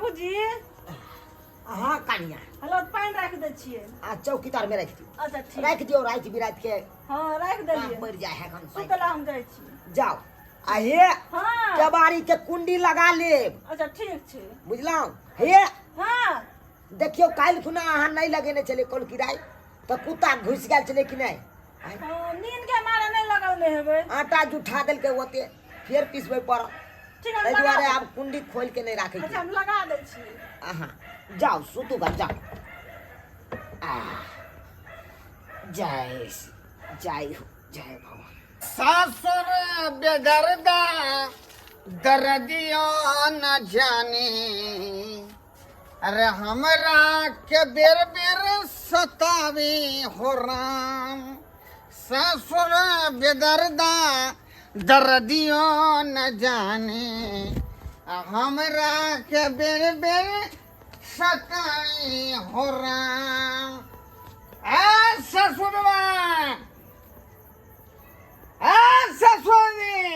बाबूजी हाँ कनिया हेलो पानी रख दे छिए आ चौकीदार में रख दी अच्छा ठीक रख दियो रात बिरात के हां रख देलिए मर जाए है हम सुतला हम जाय छी जाओ आ हे हां केबाड़ी के कुंडी लगा ले अच्छा ठीक छै बुझलौ हे हां देखियो काल खुना अहाँ नहीं लगेने चले कोल किराय तो कुत्ता घुस गेल चले कि नहीं नींद के मारे नहीं लगौले हेबै आटा जुठा देल के ओते फिर पिसबे पड़ ठीक है ताहि दुआरे आब कुंडी खोल के नहीं राखे अच्छा हम लगा दे छी आहा जाओ सुतू गा जाओ जय जय हो जय भगवान सासुर बेदर्दा दर्दियों न जाने अरे हमरा के बेर बेर सतावे हो राम ससुर बेदर्दा दर्दियों न जाने हमरा के बेर बेर सतावे हो राम ससुरवा ससुरी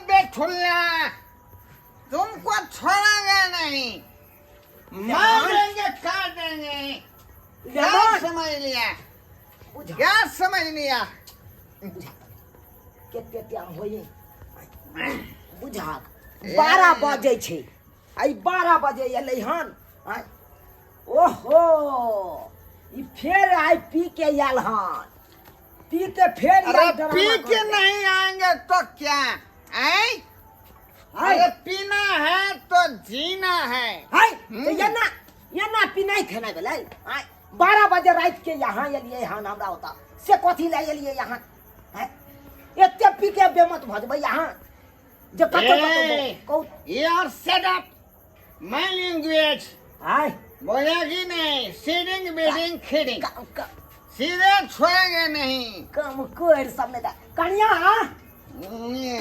बेठुल्ला तुमको छोड़ेंगे नहीं मारेंगे काट देंगे क्या समझ लिया क्या समझ लिया केते टाइम होई बुझा 12 बजे छे आई 12 बजे एलै हन ओहो ई फेर आई पी के आयल हन पी के फेर अरे पी के नहीं आएंगे तो क्या अरे पीना है तो जीना है तो ये ना पीना ही खाना भेलै 12 बजे रात के यहाँ एलिए हन हमरा होता से कथी ले एलिए यहाँ एते पी के बेमत भजबै यहाँ जे कतो यार सेट अप माय लैंग्वेज बोलेगी नहीं सीडिंग बीडिंग खिडिंग सीधे छोड़ेंगे नहीं कम कोर सब में कनिया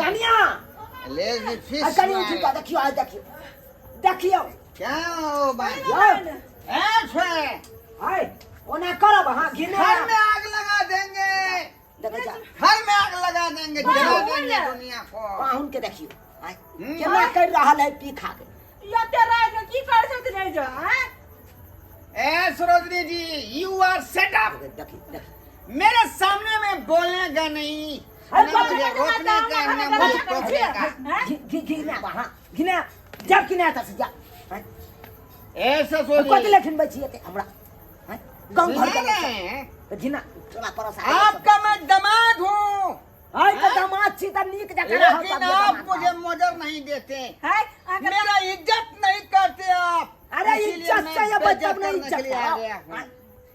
कनिया ले जी फिश कनिया उठ देखियो देखियो क्या हो भाई ए छोड़े हाय ओना करब हां घिने घर में आग लगा देंगे घर में आग लगा देंगे जला देंगे दुनिया को पाहुन के देखियो केना कर रहल है पी खा के ये तेरा की कर सकते नहीं जो सरोजनी जी यू आर सेट अप मेरे सामने में बोलेगा नहीं मुझे रोकने का न मुझे टोकने का घिना जब घिना था से जा ऐसा सोच कत लेखन बचिए ते हमरा गांव घर के घिना चला परस आपका मैं दामाद हूँ हाय तो दामाद छी त नीक जगह लेकिन आप मुझे मोजर नहीं देते मेरा इज्जत नहीं करते आप अरे इज्जत से ये बच्चा नहीं इज्जत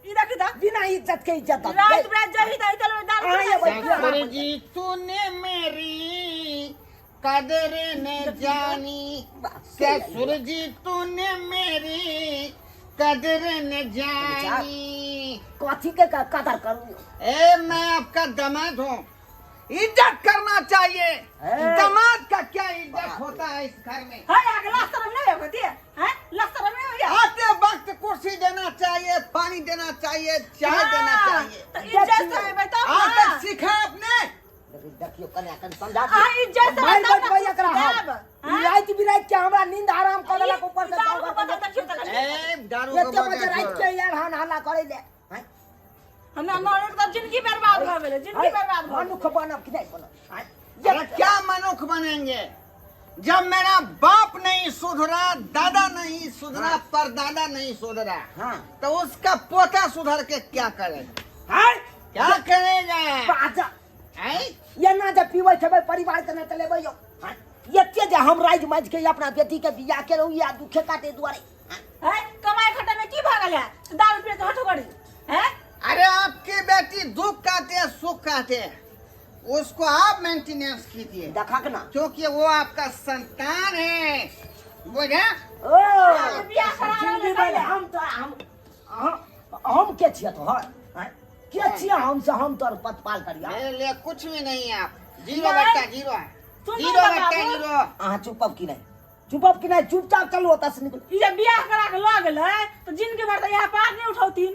इधर किधर बिना इज्जत के इज्जत रात रात जही दही चलो डाल ससुर जी तूने मेरी कदर न जानी ससुर जी तूने मेरी कदर न जानी कथी के कदर करूं मैं आपका दामाद हूँ इज्जत करना चाहिए दामाद का क्या इज्जत होता है इस घर में आते वक्त कुर्सी देना चाहिए पानी देना चाहिए चाय देना चाहिए आज तक सीखा आपने देखियो कन्या कन समझा दारू रात बिरात के हमरा नींद आराम करला ऊपर से दारू एते बजे रात के यार हल्ला करे ले हमरा मरद त जिंदगी बर्बाद भ गेलै जिंदगी बर्बाद भ मनुख बनब कि नहीं बनब अरे क्या मनुख बनेंगे जब मेरा बाप नहीं सुधरा दादा नहीं सुधरा परदादा नहीं सुधरा तो उसका पोता सुधर के क्या करेगा क्या करेगा ये ना जब पीबै छबै परिवार के ना चलेबै यो एते जे हम राज माज के अपना बेटी के बियाह के रहू या दुखे काटे दुआरे कमाई खटा में की भ गेलै दारू पे हटो गड़ी अरे आपकी बेटी दुख काटे सुख काटे उसको आप मेंटेनेंस कीजिए देखा के ना क्योंकि वो आपका संतान है बुझा हम के छियै तो के छियै हम तोर पतपाल करिया मेरे लिए कुछ भी नहीं है आप 0/0 चुपब की नहीं चुपचाप चलो ओतऽ से निकल ई जे बियाह करा के ल गेलै त जिनके बार त यहाँ पार नहीं उठौतीन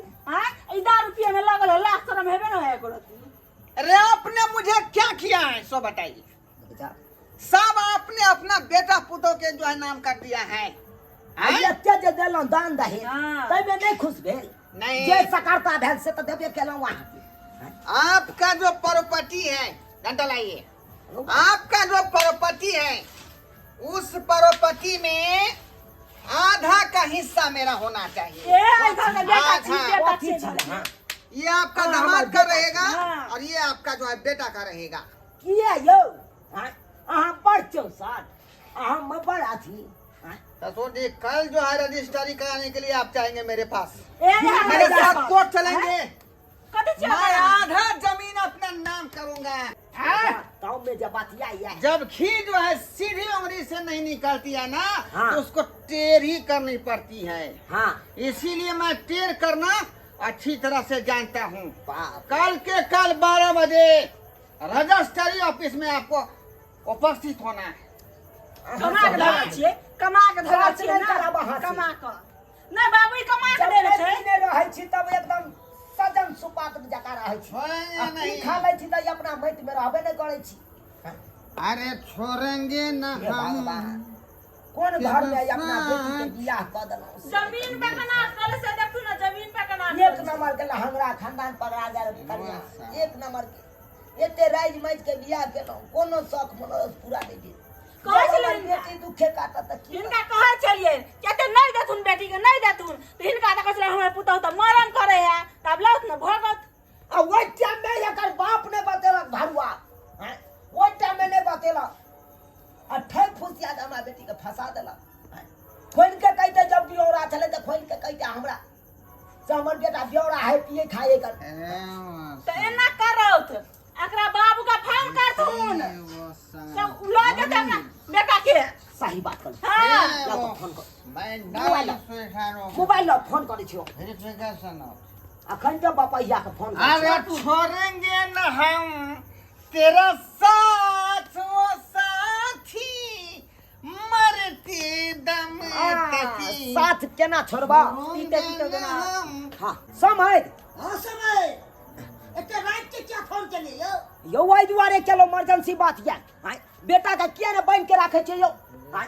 ई दारू पिए में लगल है लाख शरम हेबे न है अरे आपने मुझे क्या किया है सो बताइए बेटा सब आप आपने अपना बेटा पुतों के जो है नाम कर दिया है हैं? एते जे देलहुँ दान दहेज हाँ। तैमे नहीं खुश भेल नहीं। जे सकारता भेल से तऽ देबे केलहुँ अहाँ आपका जो प्रॉपर्टी है, घंटा लाइए, आपका जो प्रॉपर्टी है उस प्रॉपर्टी में आधा का हिस्सा मेरा होना चाहिए। ए घर का बेटा छी हाँ, बेटा कथी छी छी हाँ ये आपका हाँ, दामाद हमारा का बेटा। रहेगा हाँ। और ये आपका जो है बेटा का रहेगा। किए यौ अहाँ बड़ चौसठ अहाँ में बड़ अथी ससुर जी कल जो है रजिस्ट्री कराने के लिए आप चाहेंगे मेरे पास, ए मेरे साथ कोर्ट चलेंगे, कथी छी मैं आधा जमीन अपना नाम करूंगा। गाँव में जब बतिया है जब घी जो है सीधी उंगली से नहीं निकलती है ना हाँ। तो उसको टेढ़ ही करनी पड़ती है। हाँ इसीलिए मैं टेढ़ करना अच्छी तरह से जानता हूँ। बाप कल के कल 12 बजे रजिस्ट्री ऑफिस में आपको उपस्थित होना है। कमा के धरा छियै, कमा के धरा बात छियै नहीं ना, करब अहाँ से। कमा के नहीं बाबू ई कमा के जब देने छै नहीं रहै छी तब एकदम सजन सुपात जका रहै छी छोड़ेंगे आ नहीं। खा लै छी तऽ अपना माटि में रहबे नहीं करै छी अरे छोड़ेंगे न हे हम। भगवान कोन घर में अपना बेटी के बियाह कऽ देलहुँ जमीन पे कना कल से देखू ना जमीन पे कना एक नंबर के लहंगरा खानदान पकड़ा गेल कन्या एक नंबर के एते राइज माटि के बियाह केलहुँ कोनो शौक मनोरथ पूरा नहीं भेल कहै जब छलै हमर बेटी दुखे काटत तऽ की हिनका कहै छलियै कते नहीं देथुन बेटी के नहीं देथुन तो हिनका तऽ कहै छलै हमर पुतहु तऽ मरम करे है तब लौट न भगत आ ओइ टाइम में एकर बाप ने बतेलक भरुआ हैं ओइ टाइम में नहीं बतेलक आ ठेक फुसिया के हमरा बेटी के फंसा देलक हैं खोल के कहते जब बियौरा छले तो खोल के कहते हमरा से हमर बेटा बियौरा है पिए खाए कर तो एना करौत एकरा बाबू का फोन करथुन सब लऽ जेतै अपना बेटा के सही बात कर हाँ ला तो फोन कर मैं मोबाइल डर मोबाइल ला फोन करे छियो वेरिफिकेशन अखन जब बापैया के फोन अरे कर छोड़ेंगे न हम तेरा साथ वो साथी मरते दम तक साथ केना छोड़बा पीते पीते देना हां समय हाँ समय एते रात के क्या फोन केलिए यौ यौ ओइ दुआरे केलो इमरजेंसी बात या हैं बेटा के किया ने बांध के राखे छै यौ हैं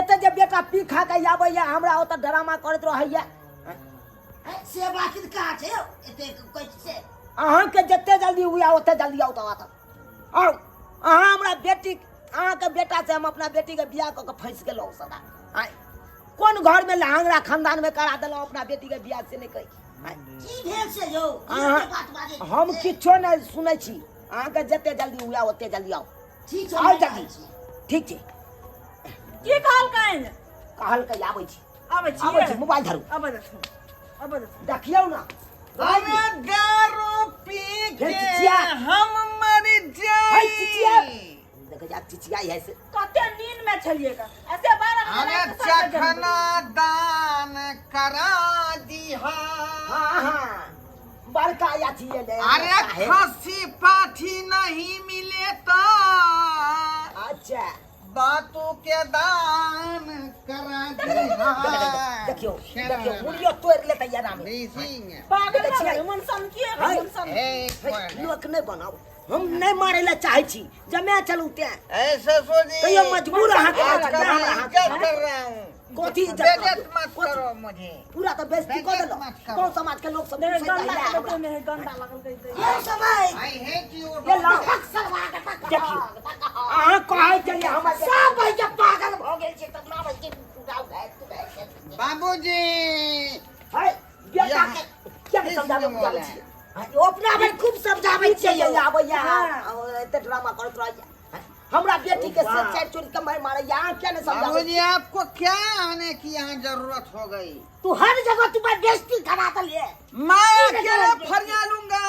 एते जे बेटा पी खा के आबै या हमरा ओत ड्रामा करैत रहैया से बात कहा छै यौ एते कोइ से अहाँ के जते जल्दी हुआ ओते जल्दी आओ तो और अहाँ हमरा बेटी अहाँ के बेटा से हम अपना बेटी के बियाह क के फंस गेलौ सदा हैं कोन घर में लहंगरा खानदान में करा देलौ अपना बेटी के बियाह से नहीं कहि की भेल से यौ अहाँ एते बात बाजे हम किछो नहीं सुनै छी अहाँ के जते जल्दी हुआ ओते जल्दी आओ ठीक छै आओ मैं जल्दी जाइ छी। ठीक छै की कहलकैन कहल के आबै छी आबै आबै छी छी मोबाइल धरू आबै देखू देखियौ ना अरे दारू पी फिर के चिचिया। हम मर भाई चिचिया जाए। देख जा चिचियाई है से कते नींद में छलिए का ऐसे 12 अरे चखना दान करा दिहा। हां हां बड़का या छिए ले अरे खसी पाठी नहीं मिले तो अच्छा बातों के दान करा दिहा। देखियो देखियो मुड़ियो तोड़ लेता यार में Amazing. पागल देखै छियै? मन सन की हाय। मन सन Hey, लोक नहीं बनाओ हम नहीं मारे ला चाहे छी जमे चलू ते ऐसे सोची कहियो मजबूर अहाँ के आपका करना मैं हमरा इज्जत हाथ कर रहा हूँ। कोठी इज्जत बेइज्जत करो? मत कोठी? करो मुझे। पूरा तो बेइज्जती कर देलो मत करो। कौन समाज के लोग सब मेरे पूछे गंदा जाइए लगल हमरा। मेरे गंदा लगल कह यौ समय I hate you. ये लाओ देखियो अहाँ कहै चलिए हमरा सब भाई के पागल भ गेल छै त ना भाई के गाँव गए तू गए बाबूजी है बेटा यहाँ- के क्या इस समझाबे में बोला छी ओ अपना भाई खूब समझाबै छै चाहिए यौ आबै या हाँ। एते ड्रामा करत रह हमरा बेटी के से चार चोरी के मार मारे यहाँ क्या ने समझाबे बाबूजी आपको क्या आने की यहाँ जरूरत हो गई? तू हर जगह तू भाई बेइज्जती करा दलिए मैं अकेले फरिया लूंगा।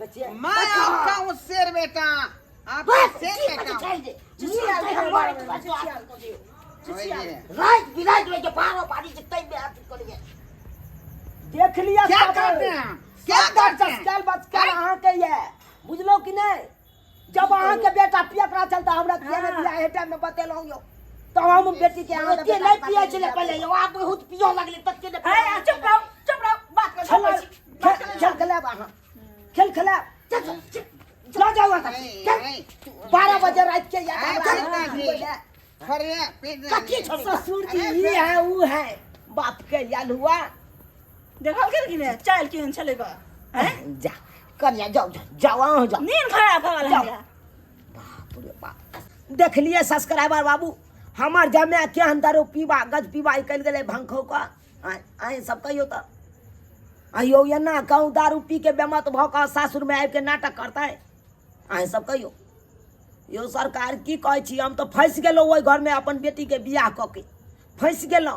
बच्चे मैं आपका हूँ शेर बेटा, आपका बस शेर ठीक बेटा है हूँ। चल दे चिचिया चिचिया के के बारे बारे में में चिचिया को दियो चिचिया वही है। रात बिरात में के पारो पानी से तई में हाथ करिए देख लिया क्या सब। करते हैं? क्या करते हैं? सस्काल बचकाल अहाँ के ये बुझलो कि नहीं जब अहाँ के बेटा पियकरा चलता हमरा किया ने बियाह हेटा में बतेलौ यो तो हम बेटी के अहाँ ओते नहीं पिए छले पहले यौ आप बहुत पियो लगले तब के है चुप रहो बात कर खेल खेलब अहाँ खेल खेलब ला जाओ नहीं, नहीं। 12 बजे रात के या चलता जी। अरे पेट कथी छोड़ी ससुर जी ये है वो है बाप के याल हुआ देखल के कि ने चाल केन चलेगा हैं जा कन्या जाओ जाओ आओ जाओ नींद खराब हो गल है बाप रे बाप देख लिए सब्सक्राइबर बाबू हमार जमे के अंदर पीबा गज पीबा कल गेले भंखो का आए सब कहियो त आइयो ये ना कहूँ दारू पी के बेमत भ का सासुर में आबि के नाटक करता है आए सब कहियो यो सरकार की कहै छी हम तो फंस गेलो ओहि घर में अपन बेटी के बियाह क के फंस गेलो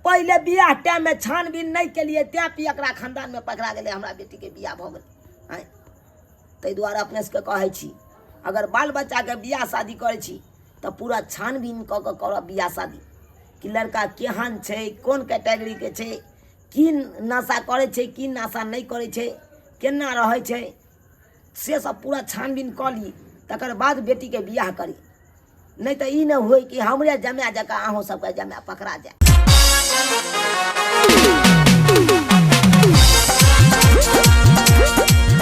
पहले बियाह टाइम में छानबीन नहीं के लिए त्या पी एकरा खानदान में पकड़ा गेले हमरा बेटी के बियाह भ गेल आए तै दुआरे अपने से कहै छी अगर बाल बच्चा के बियाह शादी करे छी तो पूरा छानबीन क के करब बियाह शादी कि लड़का केहन छै कोन कैटेगरी के छै की नशा करे छै की नशा नहीं करे छै केना रहे छै से सब पूरा छानबीन क ली तकर बाद बेटी के बियाह करी नहीं तो ई न होई कि हमरे जमाय जका अहों सबके जमाय पकड़ा जाए।